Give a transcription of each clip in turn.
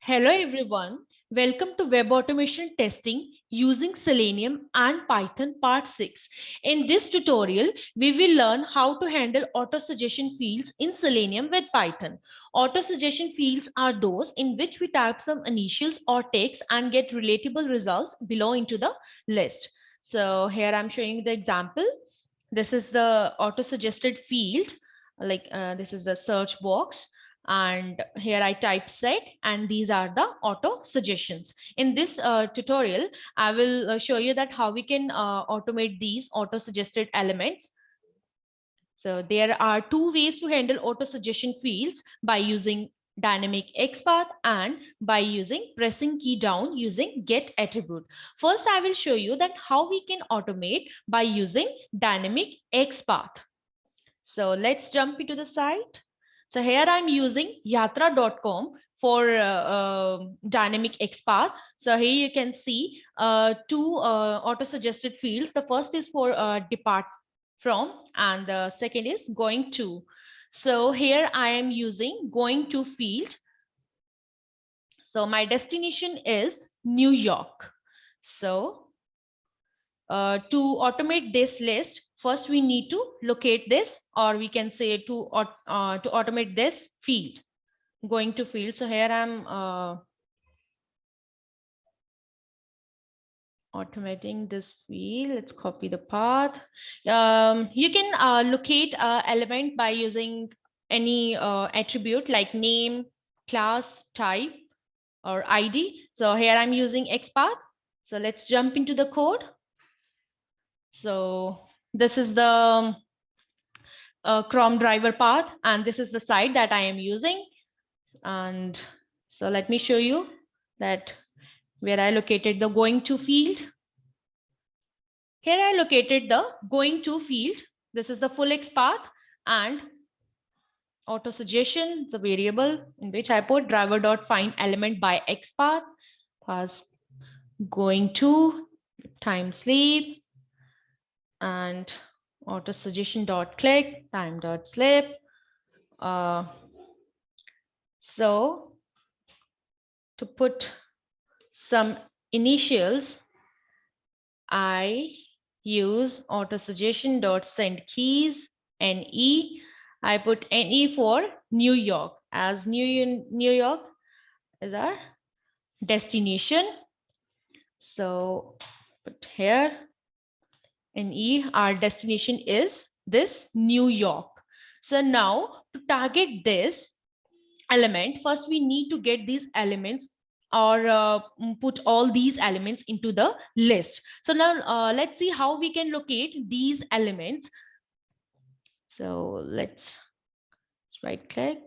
Hello everyone, welcome to Web Automation Testing using Selenium and Python Part 6. In this tutorial, we will learn how to handle auto-suggestion fields in Selenium with Python. Auto-suggestion fields are those in which we type some initials or text and get relatable results below into the list. So here I'm showing the example. This is the auto-suggested field, this is the search box. And here I type set and these are the auto suggestions. In this tutorial, I will show you that how we can automate these auto suggested elements. So there are two ways to handle auto suggestion fields: by using Dynamic Xpath and by using pressing key down using get attribute. First, I will show you that how we can automate by using Dynamic Xpath. So let's jump into the site. So here I'm using yatra.com for Dynamic Xpath. So here you can see two auto-suggested fields. The first is for depart from and the second is going to. So here I am using going to field. So my destination is New York. So to automate this list, first we need to locate this, or we can say to automate this field, going to field. So here I'm automating this field. Let's copy the path. You can locate element by using any attribute like name, class, type, or ID. So here I'm using XPath. So let's jump into the code. So this is the Chrome driver path, and this is the site that I am using. And so let me show you that where I located the going to field. Here I located the going to field. This is the full X path, and auto suggestion is a variable in which I put driver.find element by X path, pass going to time sleep, and auto suggestion dot click time dot sleep. So to put some initials, I use auto suggestion dot send keys NE. I put NE for New York, as New York is our destination. So put here NE, our destination is this New York. So now to target this element, first we need to get these elements or put all these elements into the list. So now let's see how we can locate these elements. So let's right click,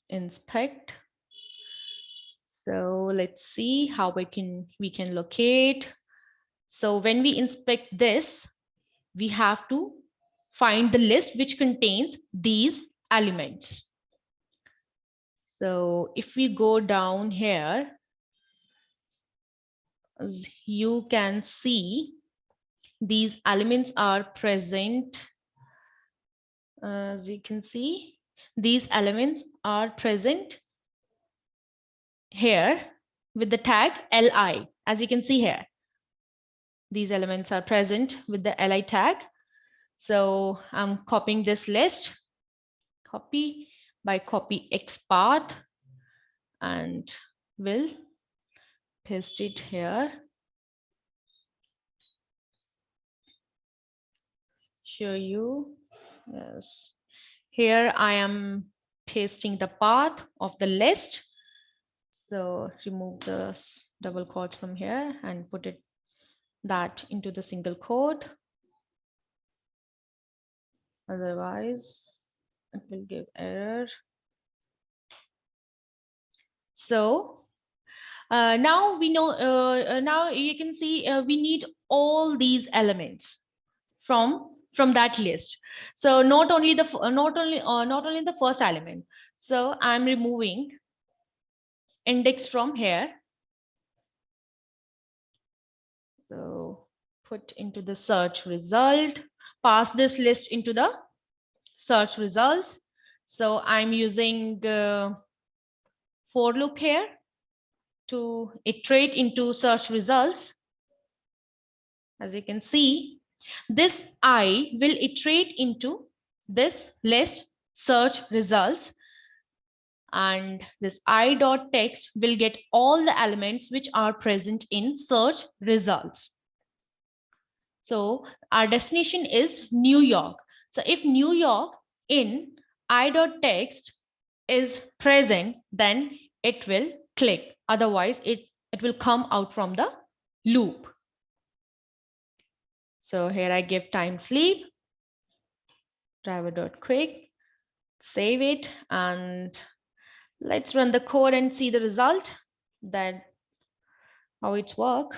inspect. So let's see how we can locate. So when we inspect this, we have to find the list which contains these elements. So if we go down here, as you can see, these elements are present. As you can see, these elements are present here with the tag li. As you can see here, these elements are present with the li tag. So I'm copying this list, copy by copy XPath, and will paste it here. Show you. Yes. Here I am pasting the path of the list. So remove the double quotes from here and put that into the single quote. Otherwise, it will give error. So now we know. Now you can see we need all these elements from that list. So not only the first element. So I'm removing index from here. So put into the search result, pass this list into the search results. So I'm using for loop here to iterate into search results. As you can see, this I will iterate into this list search results, and this I.text will get all the elements which are present in search results. So our destination is New York. So if New York in I.text is present, then it will click. Otherwise, it will come out from the loop. So here I give time sleep, driver.quick, save it, and let's run the code and see the result, that how it's work.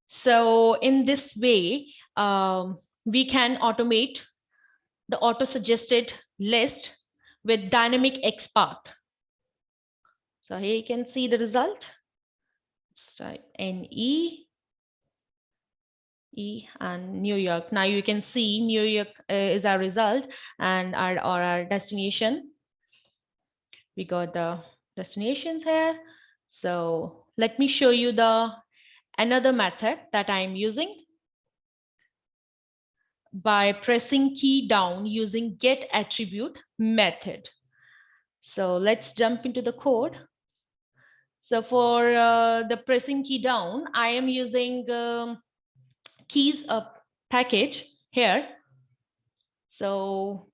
So in this way, we can automate the auto-suggested list with Dynamic Xpath. So here you can see the result. Let's type NE and New York. Now you can see New York is our result, and our destination. We got the destinations here. So let me show you the another method that I'm using by pressing key down using get attribute method. So let's jump into the code. So for the pressing key down, I am using keys up package here. So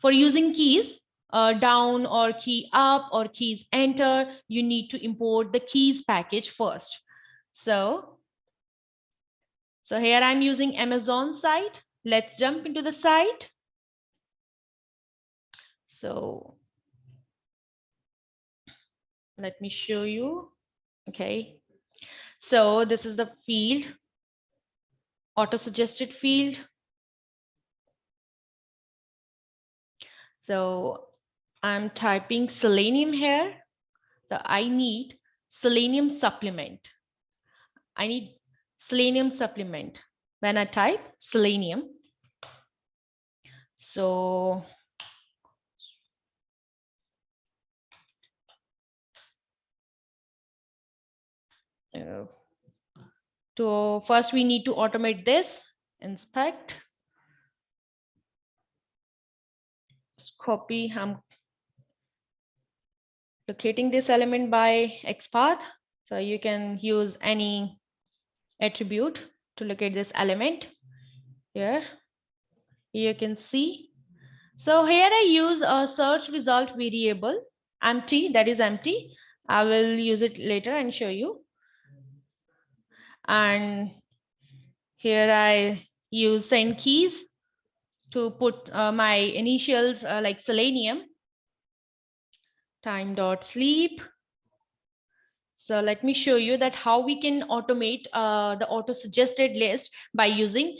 for using keys down or key up or keys enter, you need to import the keys package first. So here I'm using Amazon site. Let's jump into the site. So let me show you. Okay. So this is the field, auto-suggested field. So I'm typing Selenium here. So I need Selenium supplement. I need Selenium supplement. When I type Selenium, so to first we need to automate this. Inspect, copy. I'm locating this element by XPath. So you can use any attribute to locate this element here. You can see. So here I use a search result variable empty, that is empty. I will use it later and show you. And here I use send keys to put my initials like Selenium, time.sleep. So let me show you that how we can automate the auto-suggested list by using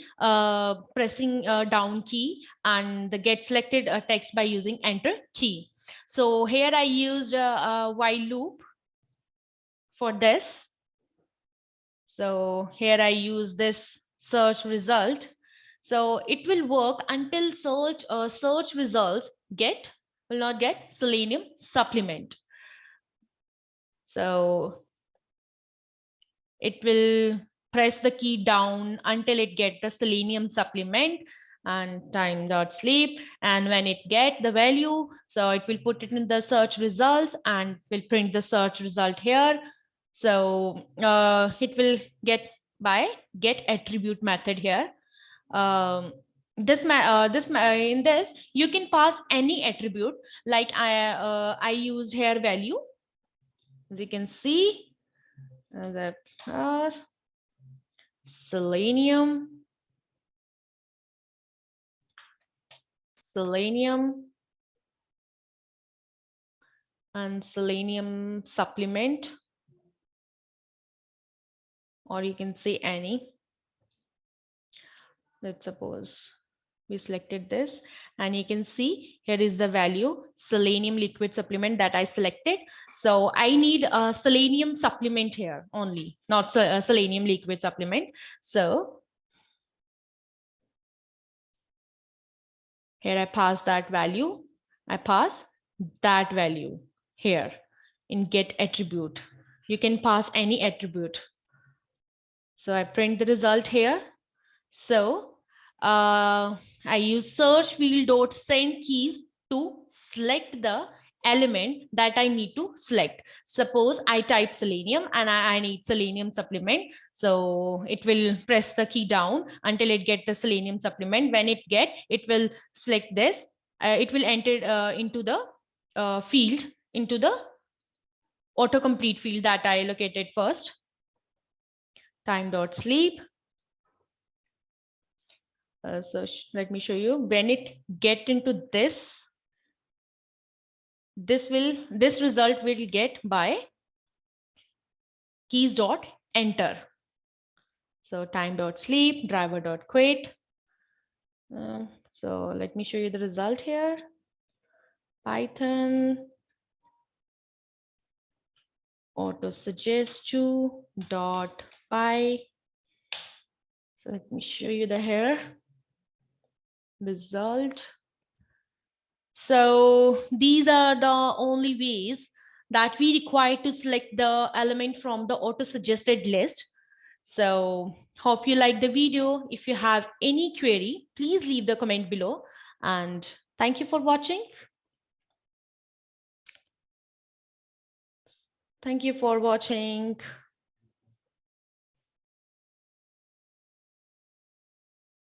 pressing down key and the get selected text by using enter key. So here I used a while loop for this. So here I use this search result. So it will work until search results will not get Selenium supplement. So it will press the key down until it get the Selenium supplement and time.sleep. And when it get the value, so it will put it in the search results and will print the search result here. So it will get by get attribute method here. In this you can pass any attribute, like I used here value, as you can see, as I pass Selenium and Selenium supplement, or you can say any. Let's suppose we selected this, and you can see here is the value Selenium liquid supplement that I selected. So I need a Selenium supplement here only, not Selenium liquid supplement. So Here I pass that value. I pass that value here in get attribute. You can pass any attribute. So I print the result here. So I use search field dot send keys to select the element that I need to select. Suppose I type Selenium and I need Selenium supplement. So it will press the key down until it get the Selenium supplement. When it will select this. It will enter into the field, into the autocomplete field that I allocated first. Time.sleep. So let me show you. When it get into this result will get by keys dot enter. So time.sleep, driver.quit. So let me show you the result here. Python auto suggest to dot py. So let me show you the here result. So these are the only ways that we require to select the element from the auto suggested list. So hope you like the video. If you have any query, please leave the comment below, and thank you for watching. Thank you for watching.